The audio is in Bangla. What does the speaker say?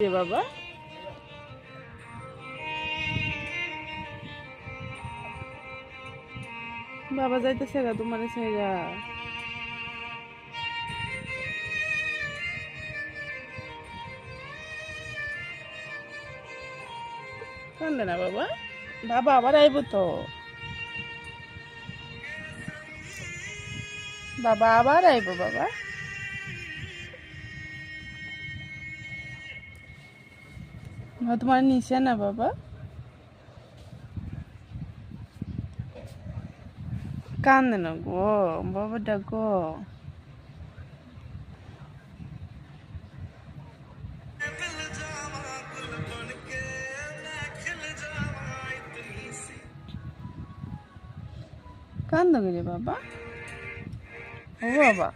রে বাবা, বাবা যাইতেছে গা তোমার ছেড়া। কান্দে না বাবা, বাবা আবার আইব তো, বাবা আবার আইব বাবা। তোমার নিচে না বাবা, কান্দে না গো বাবাটা গো। কান্দো রে বাবা, ও বাবা।